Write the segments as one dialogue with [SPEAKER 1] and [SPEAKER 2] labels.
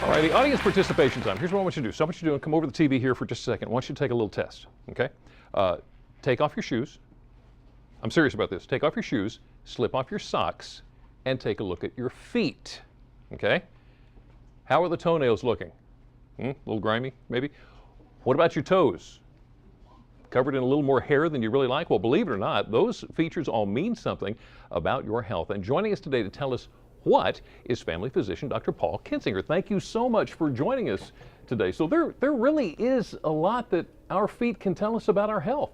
[SPEAKER 1] All righty, audience participation time. Here's what I want you to do. So I want you to come over to the TV here for just a second. I want you to take a little test, okay? Take off your shoes. I'm serious about this. Take off your shoes, slip off your socks, and take a look at your feet, okay? How are the toenails looking? A little grimy, maybe? What about your toes? Covered in a little more hair than you really like? Well, believe it or not, those features all mean something about your health. And joining us today to tell us what is family physician Dr. Paul Kinsinger. Thank you so much for joining us today. So there really is a lot that our feet can tell us about our health.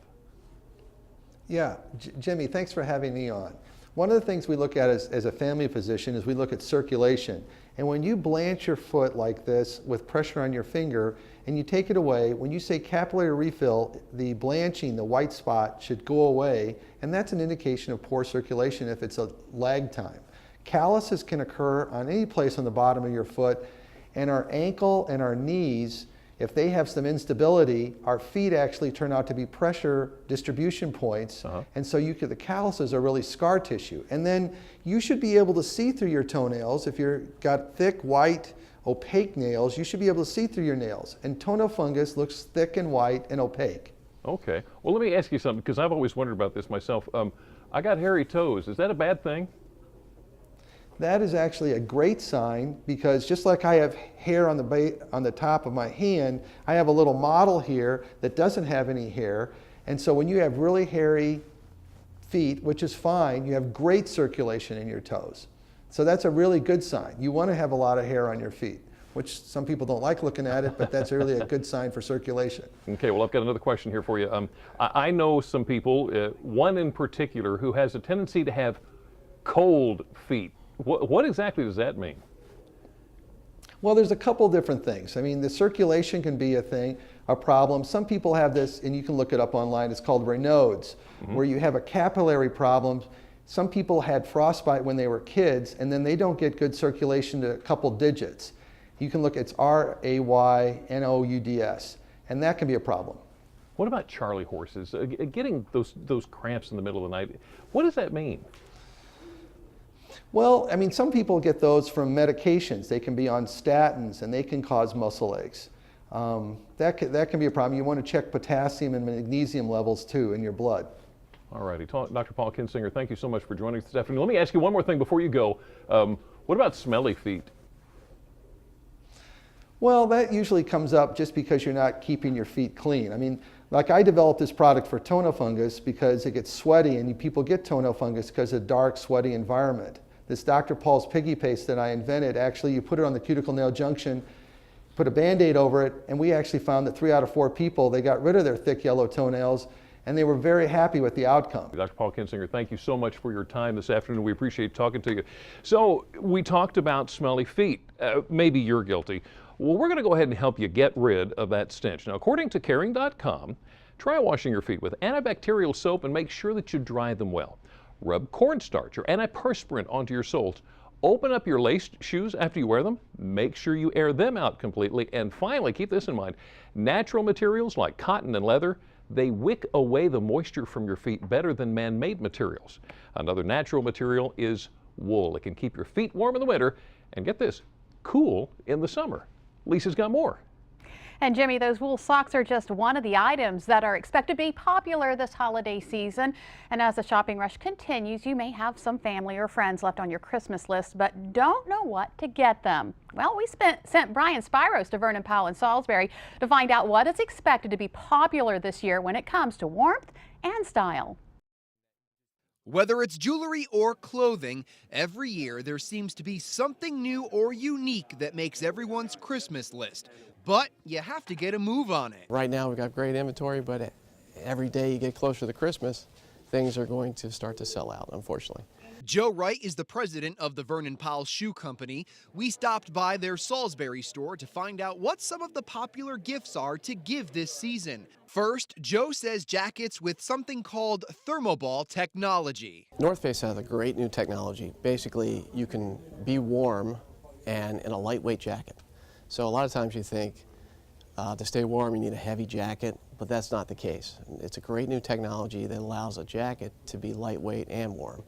[SPEAKER 2] Yeah, Jimmy, thanks for having me on. One of the things we look at as a family physician is we look at circulation. And when you blanch your foot like this with pressure on your finger and you take it away, when you say capillary refill, the blanching, the white spot should go away, and that's an indication of poor circulation if it's a lag time. Calluses can occur on any place on the bottom of your foot, and our ankle and our knees, if they have some instability, our feet actually turn out to be pressure distribution points, and so the calluses are really scar tissue. And then you should be able to see through your toenails. If you've got thick, white, opaque nails, you should be able to see through your nails. And toenail fungus looks thick and white and opaque.
[SPEAKER 1] Okay. Well, let me ask you something, because I've always wondered about this myself. I got hairy toes. Is that a bad thing?
[SPEAKER 2] That is actually a great sign, because just like I have hair on the top of my hand, I have a little model here that doesn't have any hair. And so when you have really hairy feet, which is fine, you have great circulation in your toes. So that's a really good sign. You want to have a lot of hair on your feet, which some people don't like looking at it, but that's really a good sign for circulation.
[SPEAKER 1] Okay, well, I've got another question here for you. I know some people, one in particular, who has a tendency to have cold feet. What exactly does that mean?
[SPEAKER 2] Well, there's a couple different things. I mean, the circulation can be a problem. Some people have this, and you can look it up online, it's called Raynaud's, where you have a capillary problem. Some people had frostbite when they were kids, and then they don't get good circulation to a couple digits. You can look, it's Raynouds, and that can be a problem.
[SPEAKER 1] What about Charlie horses? Getting those cramps in the middle of the night, what does that mean?
[SPEAKER 2] Well, I mean, some people get those from medications. They can be on statins, and they can cause muscle aches. That can be a problem. You want to check potassium and magnesium levels, too, in your blood.
[SPEAKER 1] All righty. Dr. Paul Kinsinger, thank you so much for joining us this afternoon. Let me ask you one more thing before you go. What about smelly feet?
[SPEAKER 2] Well, that usually comes up just because you're not keeping your feet clean. I mean, like I developed this product for toenail fungus because it gets sweaty, and people get toenail fungus because of a dark, sweaty environment. This Dr. Paul's Piggy Paste that I invented, actually you put it on the cuticle nail junction, put a Band-Aid over it, and we actually found that 3 out of 4 people, they got rid of their thick yellow toenails, and they were very happy with the outcome.
[SPEAKER 1] Dr. Paul Kinsinger, thank you so much for your time this afternoon. We appreciate talking to you. So we talked about smelly feet. Maybe you're guilty. Well, we're going to go ahead and help you get rid of that stench. Now, according to caring.com, try washing your feet with antibacterial soap and make sure that you dry them well. Rub cornstarch or antiperspirant onto your soles. Open up your laced shoes after you wear them. Make sure you air them out completely. And finally, keep this in mind, natural materials like cotton and leather, they wick away the moisture from your feet better than man-made materials. Another natural material is wool. It can keep your feet warm in the winter and, get this, cool in the summer. Lisa's got more.
[SPEAKER 3] And Jimmy, those wool socks are just one of the items that are expected to be popular this holiday season. And as the shopping rush continues, you may have some family or friends left on your Christmas list, but don't know what to get them. Well, we sent Brian Spiros to Vernon, Powell, and Salisbury to find out what is expected to be popular this year when it comes to warmth and style.
[SPEAKER 4] Whether it's jewelry or clothing, every year there seems to be something new or unique that makes everyone's Christmas list. But you have to get a move on it.
[SPEAKER 5] Right now we've got great inventory, but every day you get closer to Christmas, things are going to start to sell out, unfortunately.
[SPEAKER 4] Joe Wright is the president of the Vernon Powell Shoe Company. We stopped by their Salisbury store to find out what some of the popular gifts are to give this season. First, Joe says jackets with something called thermoball technology.
[SPEAKER 5] North Face has a great new technology. Basically, you can be warm and in a lightweight jacket. So a lot of times you think to stay warm you need a heavy jacket, but that's not the case. It's a great new technology that allows a jacket to be lightweight and warm.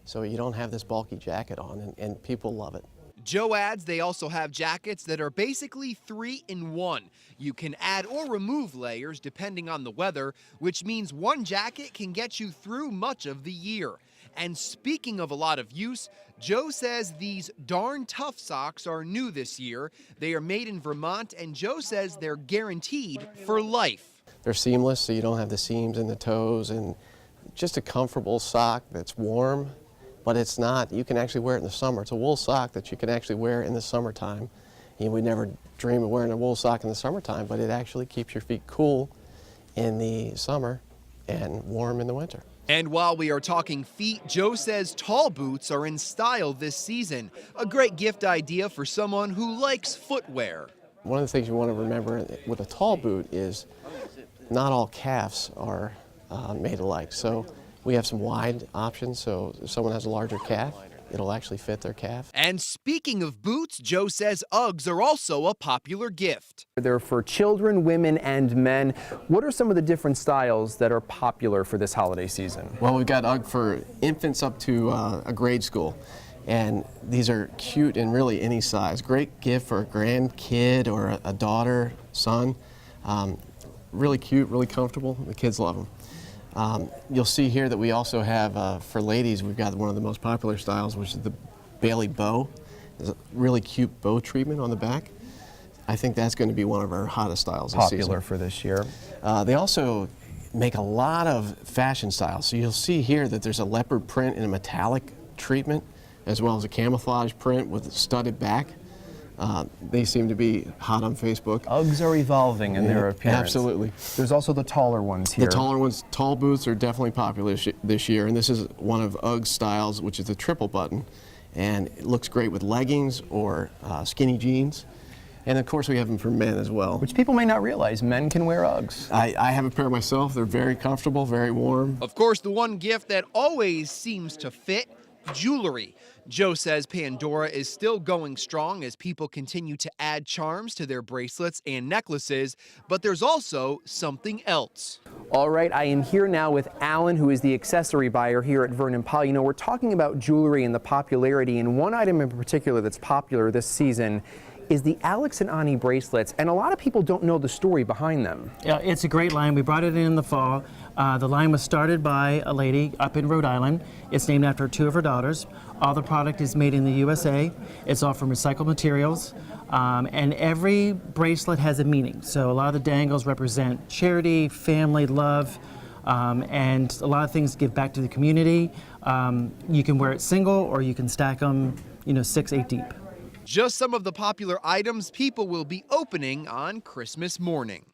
[SPEAKER 5] So you don't have this bulky jacket on, and people love it.
[SPEAKER 4] Joe adds they also have jackets that are basically 3-in-1. You can add or remove layers depending on the weather, which means one jacket can get you through much of the year. And speaking of a lot of use, Joe says these darn tough socks are new this year. They are made in Vermont, and Joe says they're guaranteed for life.
[SPEAKER 5] They're seamless, so you don't have the seams in the toes, and just a comfortable sock that's warm, but it's not. You can actually wear it in the summer. It's a wool sock that you can actually wear in the summertime. You would never dream of wearing a wool sock in the summertime, but it actually keeps your feet cool in the summer and warm in the winter.
[SPEAKER 4] And while we are talking feet, Joe says tall boots are in style this season. A great gift idea for someone who likes footwear.
[SPEAKER 5] One of the things you want to remember with a tall boot is not all calves are made alike. So we have some wide options, so if someone has a larger calf, it'll actually fit their calf.
[SPEAKER 4] And speaking of boots, Joe says Uggs are also a popular gift.
[SPEAKER 6] They're for children, women, and men. What are some of the different styles that are popular for this holiday season?
[SPEAKER 5] Well, we've got Ugg for infants up to a grade school. And these are cute in really any size. Great gift for a grandkid or a daughter, son. Really cute, really comfortable. The kids love them. You'll see here that we also have, for ladies, we've got one of the most popular styles, which is the Bailey bow. There's a really cute bow treatment on the back. I think that's going to be one of our hottest styles this season.
[SPEAKER 6] Popular for this year.
[SPEAKER 5] They also make a lot of fashion styles. So you'll see here that there's a leopard print and a metallic treatment, as well as a camouflage print with a studded back. They seem to be hot on Facebook.
[SPEAKER 6] Uggs are evolving in their appearance.
[SPEAKER 5] Absolutely.
[SPEAKER 6] There's also the taller ones here.
[SPEAKER 5] The taller ones, tall boots are definitely popular this year, and this is one of Ugg's styles, which is the triple button, and it looks great with leggings or skinny jeans. And of course we have them for men as well.
[SPEAKER 6] Which people may not realize, men can wear Uggs.
[SPEAKER 5] I have a pair myself. They're very comfortable, very warm.
[SPEAKER 4] Of course, the one gift that always seems to fit, jewelry. Joe says Pandora is still going strong as people continue to add charms to their bracelets and necklaces, but there's also something else.
[SPEAKER 6] All right, I am here now with Alan, who is the accessory buyer here at Vernon Powell. You know, we're talking about jewelry and the popularity, and one item in particular that's popular this season is the Alex and Ani bracelets, and a lot of people don't know the story behind them.
[SPEAKER 7] Yeah, it's a great line. We brought it in the fall. The line was started by a lady up in Rhode Island. It's named after two of her daughters. All the product is made in the USA. It's all from recycled materials. And every bracelet has a meaning. So a lot of the dangles represent charity, family, love, and a lot of things give back to the community. You can wear it single or you can stack them, 6, 8 deep.
[SPEAKER 4] Just some of the popular items people will be opening on Christmas morning.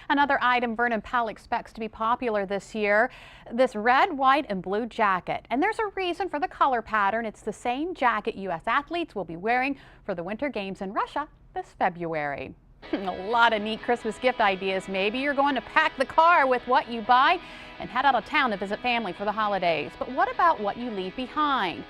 [SPEAKER 3] Another item Vernon Powell expects to be popular this year, this red, white, and blue jacket. And there's a reason for the color pattern. It's the same jacket U.S. athletes will be wearing for the Winter Games in Russia this February. A lot of neat Christmas gift ideas. Maybe you're going to pack the car with what you buy and head out of town to visit family for the holidays. But what about what you leave behind?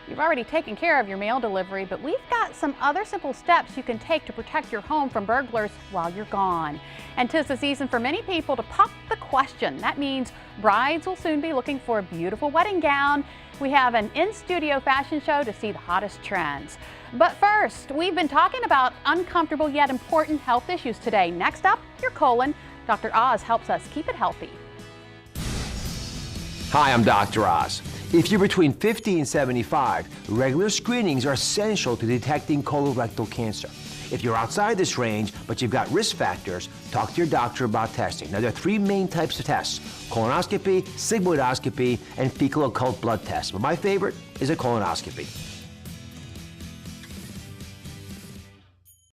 [SPEAKER 3] You've already taken care of your mail delivery, but we've got some other simple steps you can take to protect your home from burglars while you're gone. And 'tis the season for many people to pop the question. That means brides will soon be looking for a beautiful wedding gown. We have an in-studio fashion show to see the hottest trends. But first, we've been talking about uncomfortable yet important health issues today. Next up, your colon. Dr. Oz helps us keep it healthy.
[SPEAKER 8] Hi, I'm Dr. Oz. If you're between 50 and 75, regular screenings are essential to detecting colorectal cancer. If you're outside this range, but you've got risk factors, talk to your doctor about testing. Now, there are 3 main types of tests: colonoscopy, sigmoidoscopy, and fecal occult blood tests. But my favorite is a colonoscopy.